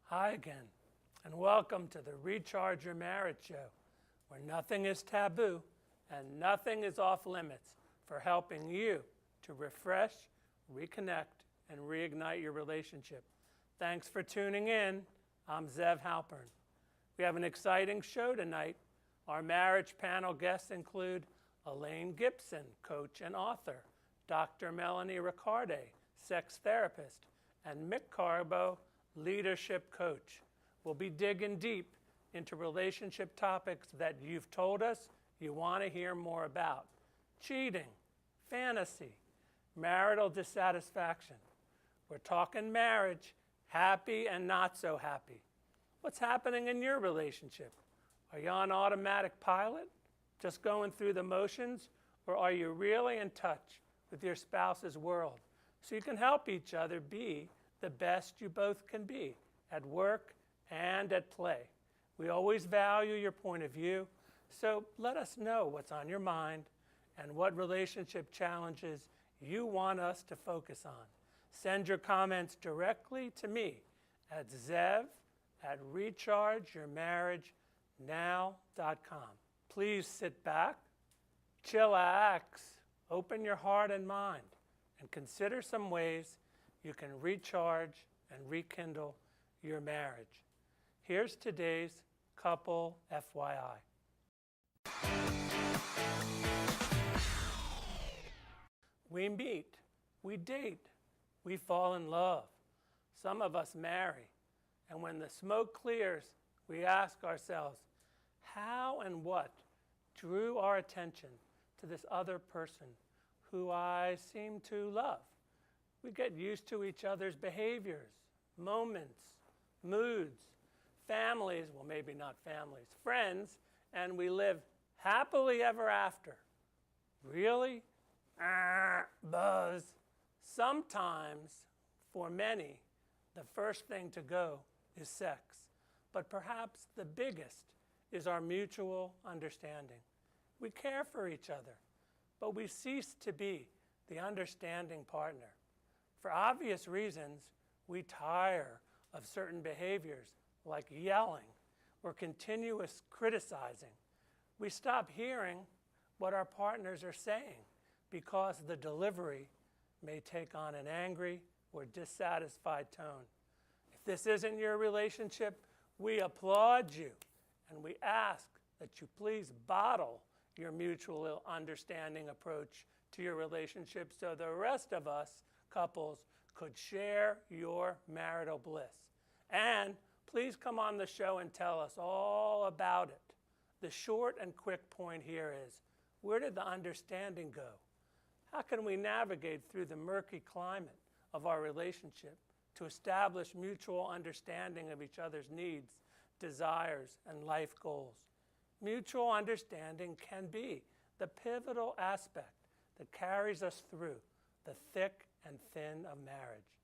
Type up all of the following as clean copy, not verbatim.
Hi again, and welcome to the Recharge Your Marriage Show, where nothing is taboo and nothing is off limits for helping you to refresh, reconnect, and reignite your relationship. Thanks for tuning in. I'm Zev Halpern. We have an exciting show tonight. Our marriage panel guests include Elaine Gibson, coach and author, Dr.Melanie Recaurte, sex therapist, and Mick Carbo, leadership coach. We'll be digging deep into relationship topics that you've told us you want to hear more about. Cheating, fantasy, marital dissatisfaction. We're talking marriage, happy and not so happy. What's happening in your relationship? Are you on automatic pilot, just going through the motions, or are you really in touch with your spouse's world so you can help each other be the best you both can be at work and at play? We always value your point of view, so let us know what's on your mind and what relationship challenges you want us to focus on. Send your comments directly to me at zev@rechargeyourmarriagenow.com. Please sit back, chillax, open your heart and mind, and consider some ways you can recharge and rekindle your marriage. Here's today's couple FYI. We meet, we date, we fall in love. Some of us marry, and when the smoke clears, we ask ourselves, how and what drew our attention to this other person who I seem to love? We get used to each other's behaviors, moments, moods, families, well, maybe not families, friends, and we live happily ever after. Really? Buzz. Sometimes, for many, the first thing to go is sex, but perhaps the biggest is our mutual understanding. We care for each other, but we cease to be the understanding partner. For obvious reasons, we tire of certain behaviors like yelling or continuous criticizing. We stop hearing what our partners are saying because the delivery may take on an angry or dissatisfied tone. If this isn't your relationship, we applaud you and we ask that you please bottle your mutual understanding approach to your relationship so the rest of us couples could share your marital bliss. And please come on the show and tell us all about it. The short and quick point here is, where did the understanding go? How can we navigate through the murky climate of our relationship to establish mutual understanding of each other's needs, desires, and life goals? Mutual understanding can be the pivotal aspect that carries us through the thick and thin of marriage.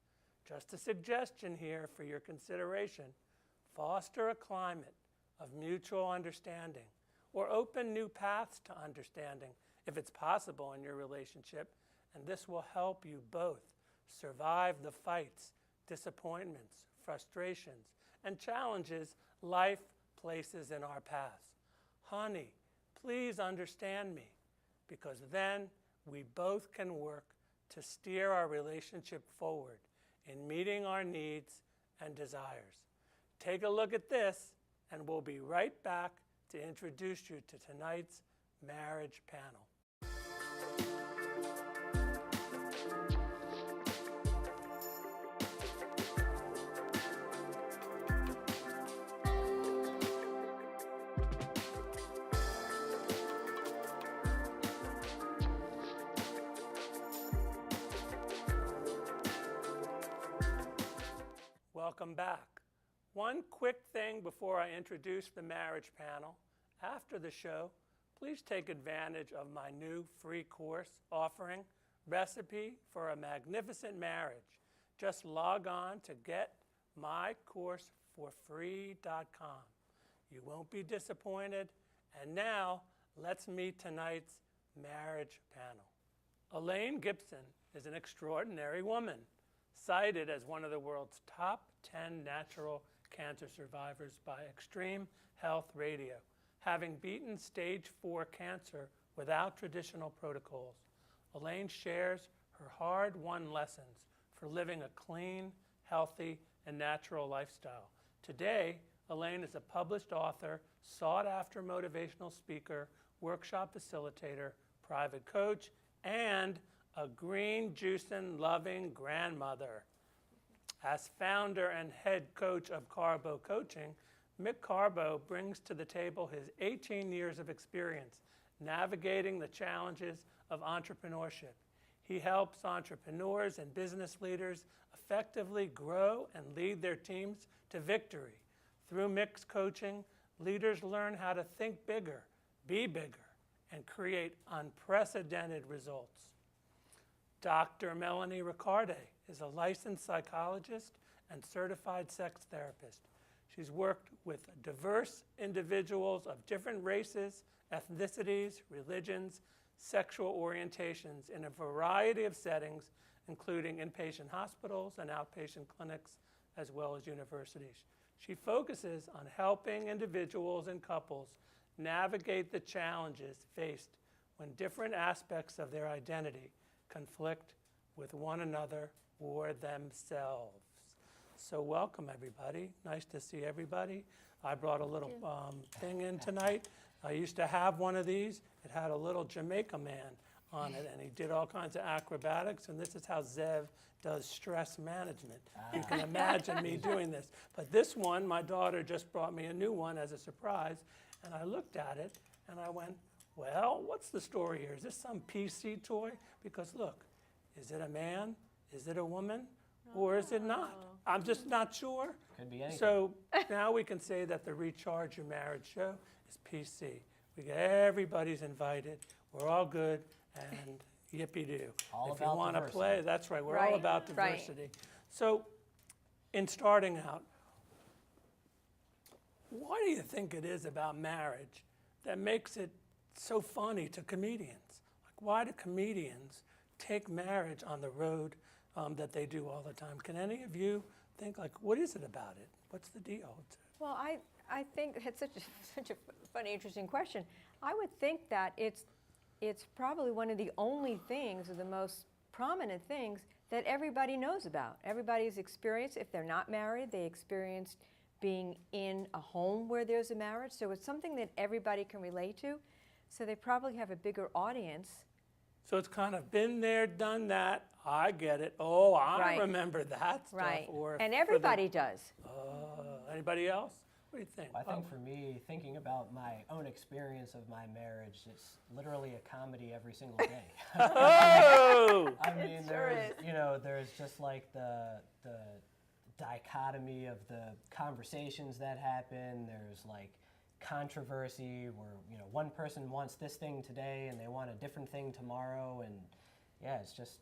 Just a suggestion here for your consideration: foster a climate of mutual understanding, or open new paths to understanding if it's possible in your relationship, and this will help you both survive the fights, disappointments, frustrations, and challenges life places in our paths. Honey, please understand me, because then we both can work to steer our relationship forward in meeting our needs and desires. Take a look at this, and we'll be right back to introduce you to tonight's marriage panel. Welcome back. One quick thing before I introduce the marriage panel. After the show, please take advantage of my new free course offering, Recipe for a Magnificent Marriage. Just log on to getmycourseforfree.com. You won't be disappointed. And now, let's meet tonight's marriage panel. Elaine Gibson is an extraordinary woman, cited as one of the world's top 10 natural cancer survivors by Extreme Health Radio, having beaten stage 4 cancer without traditional protocols. Elaine shares her hard-won lessons for living a clean, healthy, and natural lifestyle. Today, Elaine is a published author, sought-after motivational speaker, workshop facilitator, private coach, and a green juicing loving grandmother. As founder and head coach of Carbo Coaching, Mick Carbo brings to the table his 18 years of experience navigating the challenges of entrepreneurship. He helps entrepreneurs and business leaders effectively grow and lead their teams to victory. Through Mick's coaching, leaders learn how to think bigger, be bigger, and create unprecedented results. Dr. Melanie Recaurte is a licensed psychologist and certified sex therapist. She's worked with diverse individuals of different races, ethnicities, religions, sexual orientations in a variety of settings, including inpatient hospitals and outpatient clinics, as well as universities. She focuses on helping individuals and couples navigate the challenges faced when different aspects of their identity conflict with one another or themselves. So welcome, everybody. Nice to see everybody. I brought a little thing in tonight. I used to have one of these. It had a little Jamaica man on it, and he did all kinds of acrobatics, and this is how Zev does stress management. You can imagine me doing this. But this one, my daughter just brought me a new one as a surprise, and I looked at it, and I went, well, what's the story here? Is this some PC toy? Because look, is it a man? Is it a woman? Or is it not? I'm just not sure. Could be anything. So now we can say that the Recharge Your Marriage show is PC. We get everybody's invited. We're all good, and yippee-doo. All if you about want to diversity. play, that's right. We're all about diversity. So in starting out, what do you think it is about marriage that makes it so funny to comedians? Like, why do comedians take marriage on the road that they do all the time? Can any of you think, like, what is it about it? What's the deal? Well, I think it's such a funny, interesting question. I would think that it's probably one of the only things, or the most prominent things, that everybody knows about. Everybody's experienced, if they're not married, they experienced being in a home where there's a marriage. So it's something that everybody can relate to. So they probably have a bigger audience. So it's kind of been there, done that. I get it. Oh, I Right. remember that stuff. Right. Or And everybody does. Anybody else? What do you think? I think for me, thinking about my own experience of my marriage, it's literally a comedy every single day. Oh! I mean, sure there's just like the dichotomy of the conversations that happen. There's like controversy where, one person wants this thing today and they want a different thing tomorrow. And yeah, it's just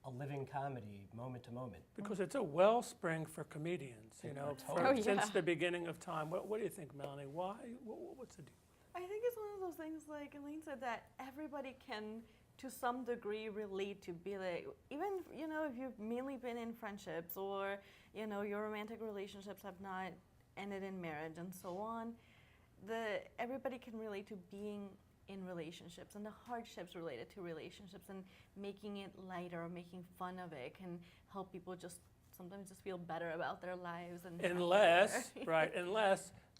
a living comedy moment to moment. Because it's a wellspring for comedians, Totally. since the beginning of time. What do you think, Melanie? Why? What's the deal? I think it's one of those things, like Elaine said, that everybody can, to some degree, relate to. Be like, even if you've mainly been in friendships, or your romantic relationships have not ended in marriage, and so on. Everybody can relate to being in relationships and the hardships related to relationships, and making it lighter or making fun of it can help people sometimes just feel better about their lives. And unless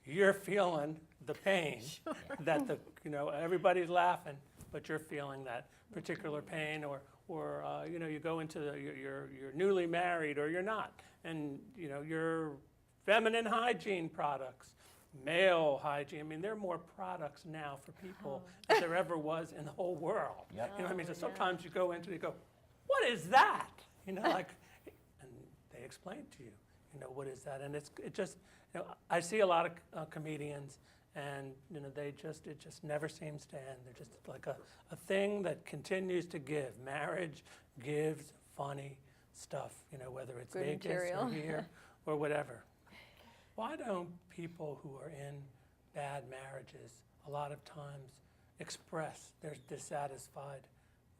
you're feeling the pain that everybody's laughing, but you're feeling that particular pain, or you go into you're newly married, or you're not, and your feminine hygiene products, male hygiene. I mean, there are more products now for people than there ever was in the whole world. Yep. You know what I mean? So sometimes you go into it, you go, what is that? And they explain to you, what is that? And it just, I see a lot of comedians, and it just never seems to end. They're just like a thing that continues to give. Marriage gives funny stuff, whether it's Good Vegas material. or here or whatever. Why don't people who are in bad marriages a lot of times express their dissatisfied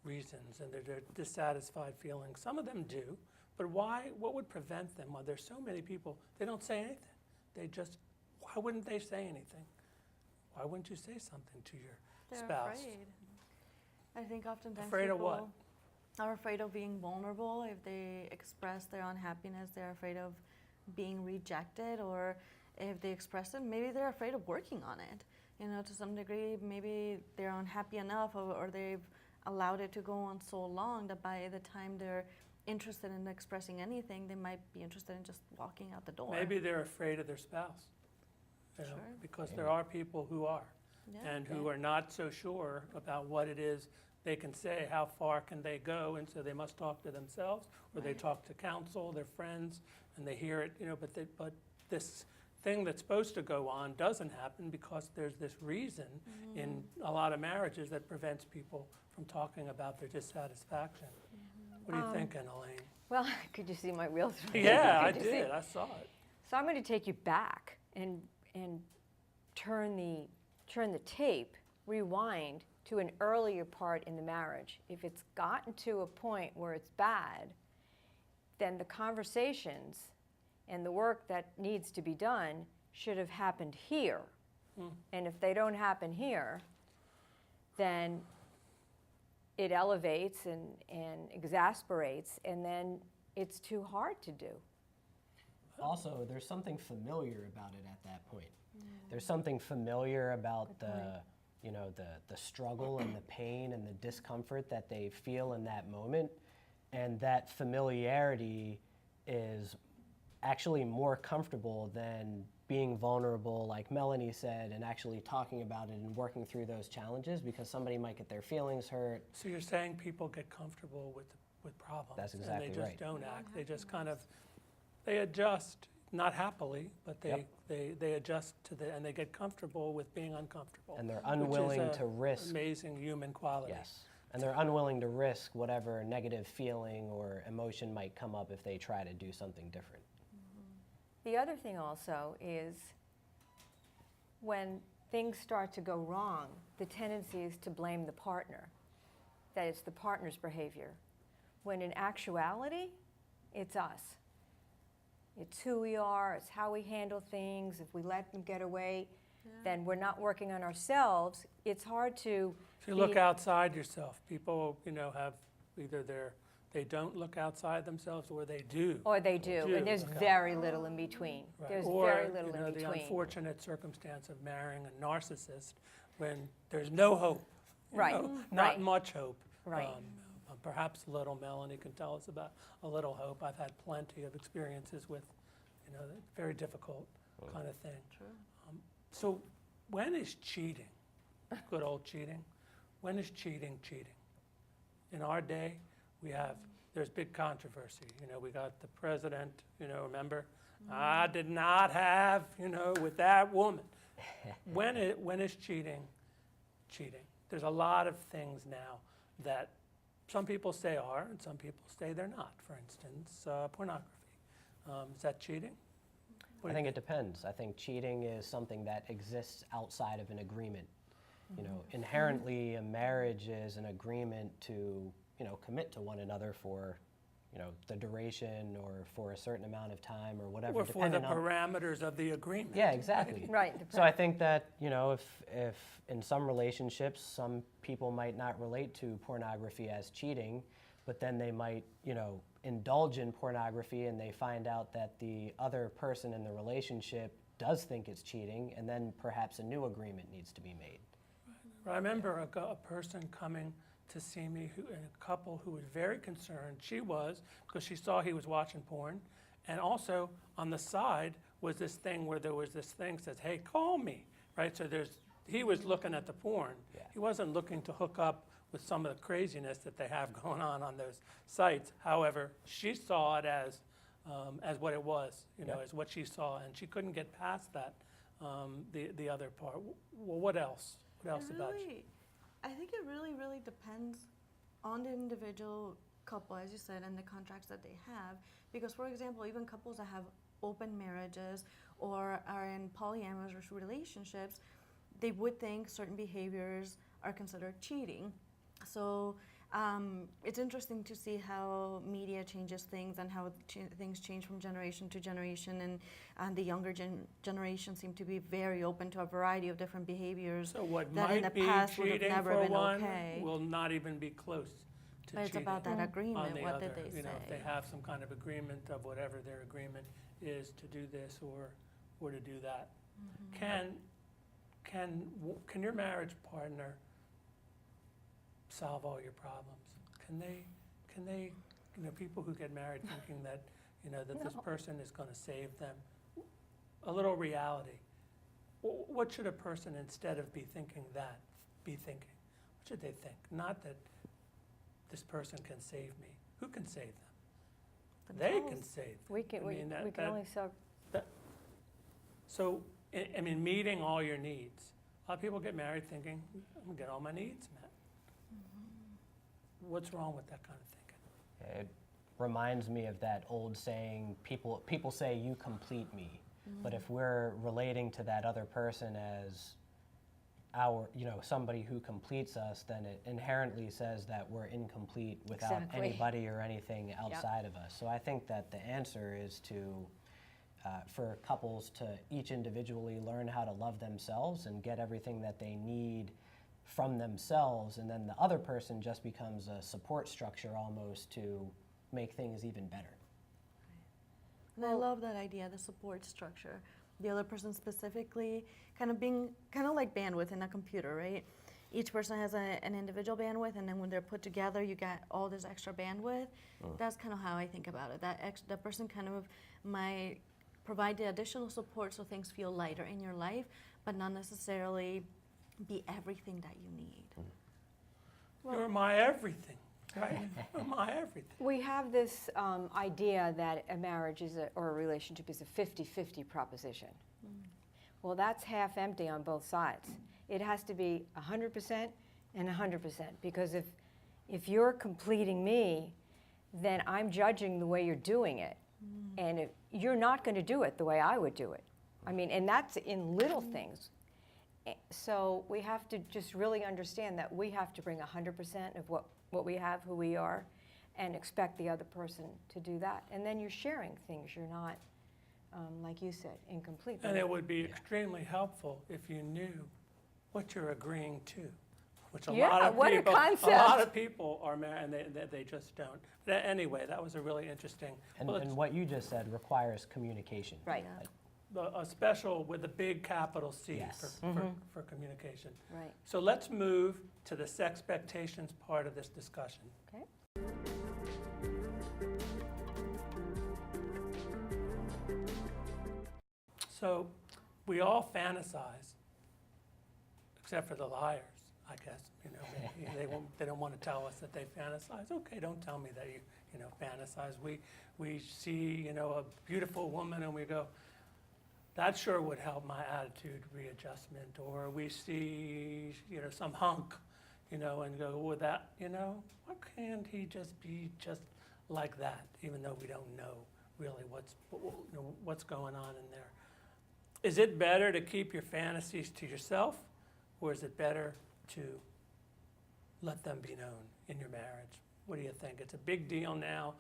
reasons and their dissatisfied feelings? Some of them do, but why? What would prevent them? Well, there's so many people, they don't say anything. why wouldn't they say anything? Why wouldn't you say something to your They're spouse? afraid. I think oftentimes Afraid of people what? are afraid of being vulnerable. If they express their unhappiness, they're afraid of being rejected, or if they express it, maybe they're afraid of working on it. To some degree, maybe they're unhappy enough, or they've allowed it to go on so long that by the time they're interested in expressing anything, they might be interested in just walking out the door. Maybe they're afraid of their spouse. Sure. Because there are people who are, Yeah. and who are not so sure about what it is they can say, how far can they go, and so they must talk to themselves, or they Right. talk to counsel, their friends, and they hear it, but this thing that's supposed to go on doesn't happen because there's this reason in a lot of marriages that prevents people from talking about their dissatisfaction. What are you thinking, Elaine? Well, could you see my wheels? Yeah, I Could you see? did. I saw it. So I'm going to take you back and turn the tape, rewind to an earlier part in the marriage. If it's gotten to a point where it's bad, then the conversations and the work that needs to be done should have happened here. And if they don't happen here, then it elevates and exasperates, and then it's too hard to do. Also, there's something familiar about it at that point. There's something familiar about the struggle and the pain and the discomfort that they feel in that moment, and that familiarity is actually more comfortable than being vulnerable, like Melanie said, and actually talking about it and working through those challenges, because somebody might get their feelings hurt. So you're saying people get comfortable with problems. That's exactly and they just right. don't act. They just kind of, they adjust, not happily, but they adjust and they get comfortable with being uncomfortable. And they're which is unwilling a to risk. amazing human quality. Yes. And they're unwilling to risk whatever negative feeling or emotion might come up if they try to do something different. The other thing also is when things start to go wrong, the tendency is to blame the partner, that it's the partner's behavior, when in actuality, it's us. It's who we are, it's how we handle things. If we let them get away, then we're not working on ourselves. It's hard to If you look outside yourself, people, have either they don't look outside themselves or they do. Or they do, and there's very little in between. Right. There's Or, very little in the between. unfortunate circumstance of marrying a narcissist when there's no hope. Right, Not right. much hope. Right. Perhaps a little. Melanie can tell us about a little hope. I've had plenty of experiences with, very difficult kind of thing. True. So when is cheating, good old cheating, when is cheating cheating? In our day, there's big controversy. We got the president, remember? I did not have, with that woman. When is cheating cheating? There's a lot of things now that some people say are and some people say they're not. For instance, pornography. Is that cheating? I think it depends. I think cheating is something that exists outside of an agreement. Inherently, a marriage is an agreement to, commit to one another for, the duration or for a certain amount of time or whatever. Or for the depending on- parameters of the agreement. Yeah, exactly. Right. So I think that, if in some relationships, some people might not relate to pornography as cheating, but then they might, indulge in pornography and they find out that the other person in the relationship does think it's cheating, and then perhaps a new agreement needs to be made. I remember a person coming to see me, and a couple who was very concerned. She was, because she saw he was watching porn, and also on the side was this thing where there was this thing that says, hey, call me, right? So he was looking at the porn. Yeah. He wasn't looking to hook up with some of the craziness that they have going on those sites. However, she saw it as what it was, as what she saw, and she couldn't get past that, the other part. Well, what else? What else about you? I think it really, really depends on the individual couple, as you said, and the contracts that they have. Because, for example, even couples that have open marriages or are in polyamorous relationships, they would think certain behaviors are considered cheating. So it's interesting to see how media changes things and how things change from generation to generation, and the younger generation seem to be very open to a variety of different behaviors So what that in might the be past would have cheating never for been one okay. will not even be close to But it's cheating about that on agreement. the What other. did they You know, if they say? have some kind of agreement of whatever their agreement is to do this or to do that. Can your marriage partner solve all your problems? Can they, you know, people who get married thinking that, you know, that this person is going to save them, a little reality. What should a person, instead of be thinking? What should they think? Not that this person can save me. Who can save them? They can save them. We can, I mean, we can only solve. So, I mean, meeting all your needs. A lot of people get married thinking, I'm going to get all my needs met. What's wrong with that kind of thinking? It reminds me of that old saying, people say, you complete me. But if we're relating to that other person as somebody who completes us, then it inherently says that we're incomplete without Exactly. anybody or anything outside of us. So I think that the answer is for couples to each individually learn how to love themselves and get everything that they need from themselves, and then the other person just becomes a support structure almost to make things even better. And I love that idea, the support structure. The other person specifically kind of like bandwidth in a computer, right? Each person has an individual bandwidth, and then when they're put together, you get all this extra bandwidth. That's kind of how I think about it. That person kind of might provide the additional support so things feel lighter in your life, but not necessarily be everything that you need. You're my everything, right? You're my everything. We have this idea that a marriage or a relationship is a 50-50 proposition. Well, that's half empty on both sides. It has to be 100% and 100%, because if you're completing me, then I'm judging the way you're doing it. And if you're not going to do it the way I would do it. I mean, and that's in little things. So we have to just really understand that we have to bring 100% of what we have, who we are, and expect the other person to do that. And then you're sharing things. You're not, like you said, incomplete. And it would be extremely helpful if you knew what you're agreeing to, which a lot of people are married and they just don't. But anyway, that was a really interesting. And what you just said requires communication. Right. A special with a big capital C Yes. for communication. Right. So let's move to the Sexpectations part of this discussion. Okay. So we all fantasize, except for the liars, I guess. You know, they don't want to tell us that they fantasize. Okay, don't tell me that you know fantasize. We see, you know, a beautiful woman and we go, that sure would help my attitude readjustment. Or we see, you know, some hunk, you know, and go, well, that, you know, why can't he just be just like that, even though we don't know really what's going on in there. Is it better to keep your fantasies to yourself, or is it better to let them be known in your marriage? What do you think? It's a big deal now.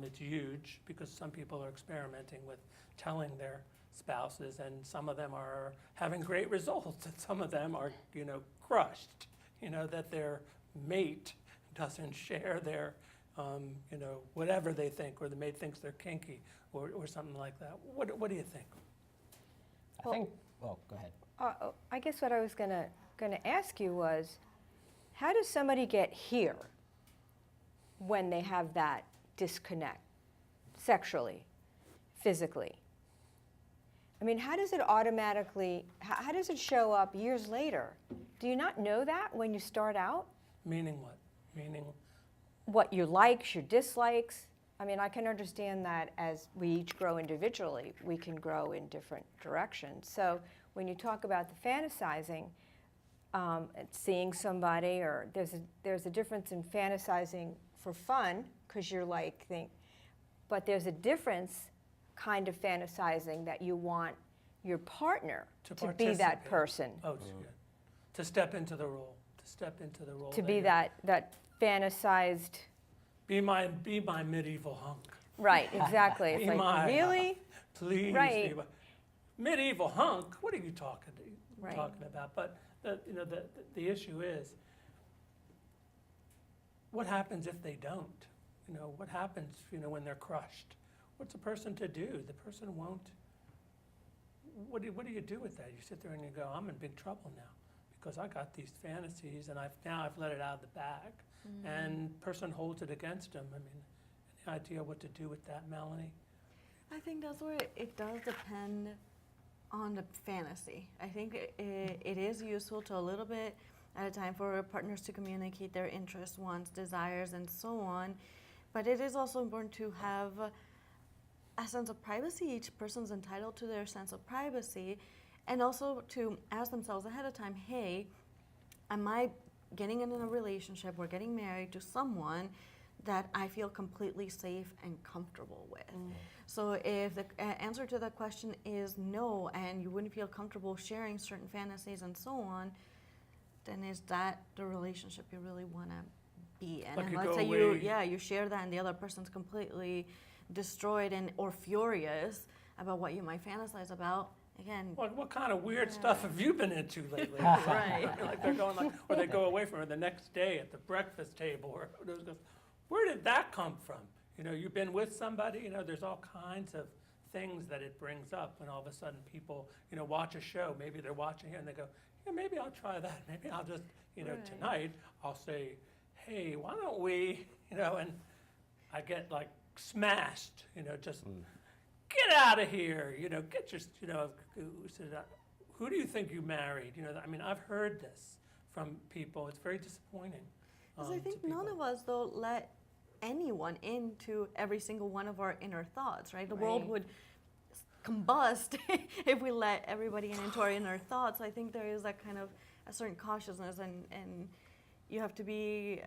It's huge because some people are experimenting with telling their spouses, and some of them are having great results, and some of them are, you know, crushed, you know, that their mate doesn't share their, you know, whatever they think, or the mate thinks they're kinky, or something like that. What do you think? I think, well, go ahead. I guess what I was gonna ask you was, how does somebody get here when they have that disconnect, sexually, physically? I mean, how does it automatically, how does it show up years later? Do you not know that when you start out? Meaning what? Meaning? What your likes, your dislikes. I mean, I can understand that as we each grow individually, we can grow in different directions. So when you talk about the fantasizing, seeing somebody, or there's a difference in fantasizing for fun, because you're like, but there's a difference kind of fantasizing that you want your partner to be that person. Oh, yeah. To step into the role. To step into the role. To be that fantasized. Be my medieval hunk. Right, exactly. It's Be like, my, really? Please. Right. Be my medieval hunk. What are you talking Right. about? But the issue is, what happens if they don't? What happens when they're crushed? What's a person to do? The person won't. What do you do with that? You sit there and you go, I'm in big trouble now because I got these fantasies and I've let it out of the bag, and person holds it against them. I mean, any idea what to do with that, Melanie? I think that's where it does depend on the fantasy. I think it is useful to a little bit at a time for partners to communicate their interests, wants, desires, and so on. But it is also important to have a sense of privacy. Each person's entitled to their sense of privacy, and also to ask themselves ahead of time, hey, am I getting in a relationship or getting married to someone that I feel completely safe and comfortable with? So if the answer to that question is no, and you wouldn't feel comfortable sharing certain fantasies and so on, then is that the relationship you really want to be in? Like And you let's go say away- you share that and the other person's completely destroyed or furious about what you might fantasize about. Again, What kind of weird stuff have you been into lately? Right. Like they're going or they go away from her the next day at the breakfast table, or where did that come from? You've been with somebody. There's all kinds of things that it brings up when all of a sudden people, watch a show. Maybe they're watching it and they go, yeah, maybe I'll try that. Maybe I'll just, Right. tonight I'll say, hey, why don't we, and I get like smashed, just get out of here, get your, who do you think you married? I mean, I've heard this from people. It's very disappointing. because I to think none people. of us, though, let anyone into every single one of our inner thoughts, right? The world Right. would combust if we let everybody into our inner thoughts. I think there is that kind of a certain cautiousness, and you have to be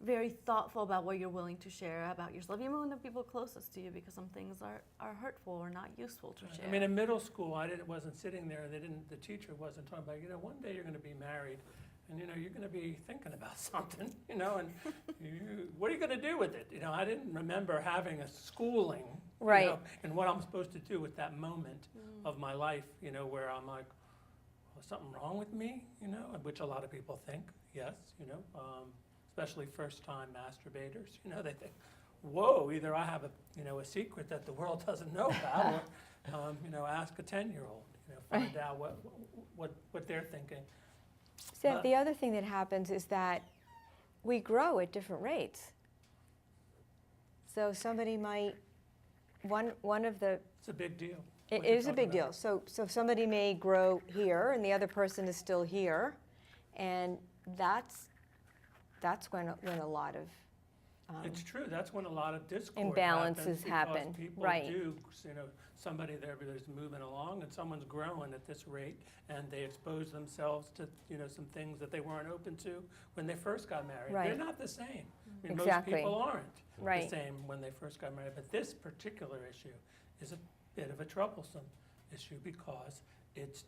very thoughtful about what you're willing to share about yourself, even when the people closest to you, because some things are hurtful or not useful to share. I mean, in middle school, wasn't sitting there. The teacher wasn't talking about, one day you're going to be married, and you're going to be thinking about something, and what are you going to do with it? I didn't remember having a schooling, Right. and what I'm supposed to do with that moment of my life, where I'm like, well, something wrong with me, which a lot of people think, yes, especially first-time masturbators, they think, whoa, either I have a secret that the world doesn't know about, or ask a 10-year-old, find out what they're thinking. So the other thing that happens is that we grow at different rates. So somebody might, one of the, It's a big deal. it what you're is a talking big deal. about. So somebody may grow here and the other person is still here, and that's when a lot of It's true. That's when a lot of discord imbalances happens, happen. because people Right. do, somebody there is moving along and someone's growing at this rate, and they expose themselves to, some things that they weren't open to when they first got married. Right. They're not the same. I mean, Exactly. most people aren't Right. the same when they first got married. But this particular issue is a bit of a troublesome issue because it's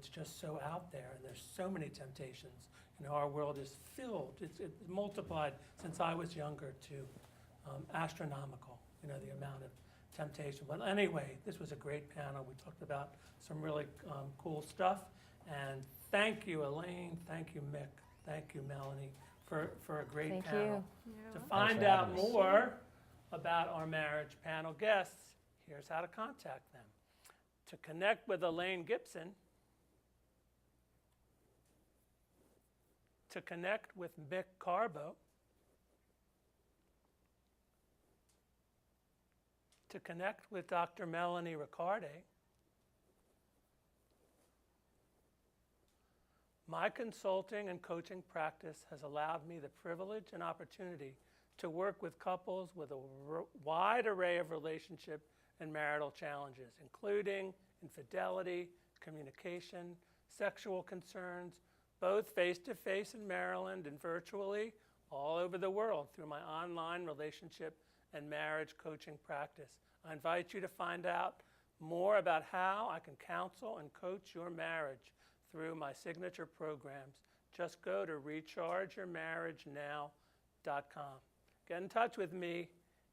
just so out there, and there's so many temptations. Our world is filled. It's multiplied since I was younger to astronomical. The amount of temptation. But anyway, this was a great panel. We talked about some really cool stuff. And thank you, Elaine. Thank you, Mick. Thank you, Melanie, for a great Thank panel. you. To Thanks find for out having us. more about our marriage panel guests, here's how to contact them. To connect with Elaine Gibson, to connect with Mick Carbo, to connect with Dr. Melanie Recaurte. My consulting and coaching practice has allowed me the privilege and opportunity to work with couples with a wide array of relationship and marital challenges, including infidelity, communication, sexual concerns, both face-to-face in Maryland and virtually all over the world through my online relationship and marriage coaching practice. I invite you to find out more about how I can counsel and coach your marriage through my signature programs Just go to rechargeyourmarriagenow.com. Get in touch with me.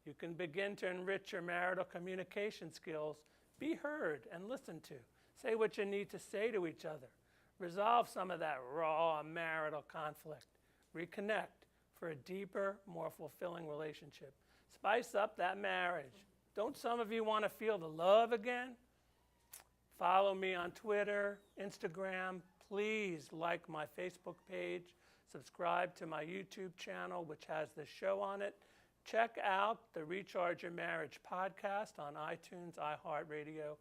You can begin to enrich your marital communication skills. Be heard and listened to. Say what you need to say to each other. Resolve some of that raw marital conflict. Reconnect for a deeper, more fulfilling relationship. Spice up that marriage. Don't some of you want to feel the love again? Follow me on Twitter, Instagram. Please like my Facebook page. Subscribe to my YouTube channel, which has the show on it. Check out the Recharge Your Marriage podcast on iTunes, iHeartRadio,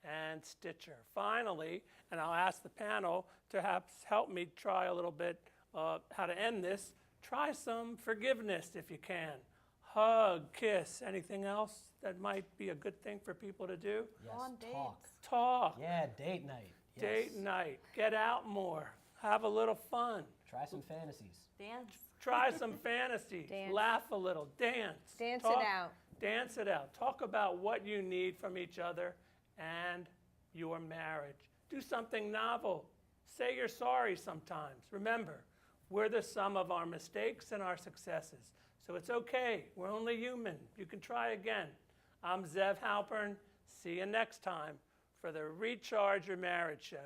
and Stitcher. Finally, and I'll ask the panel to help me try a little bit how to end this, try some forgiveness if you can. Hug, kiss, anything else that might be a good thing for people to do? Yes, On talk. dates. Talk. Yeah, date night. Yes. Date night. Get out more. Have a little fun. Try some fantasies. Dance. Try some fantasies. Dance. Laugh a little. Dance. Dance Talk- it out. Dance it out. Talk about what you need from each other and your marriage. Do something novel. Say you're sorry sometimes. Remember, we're the sum of our mistakes and our successes. So it's okay. We're only human. You can try again. I'm Zev Halpern. See you next time for the Recharge Your Marriage Show.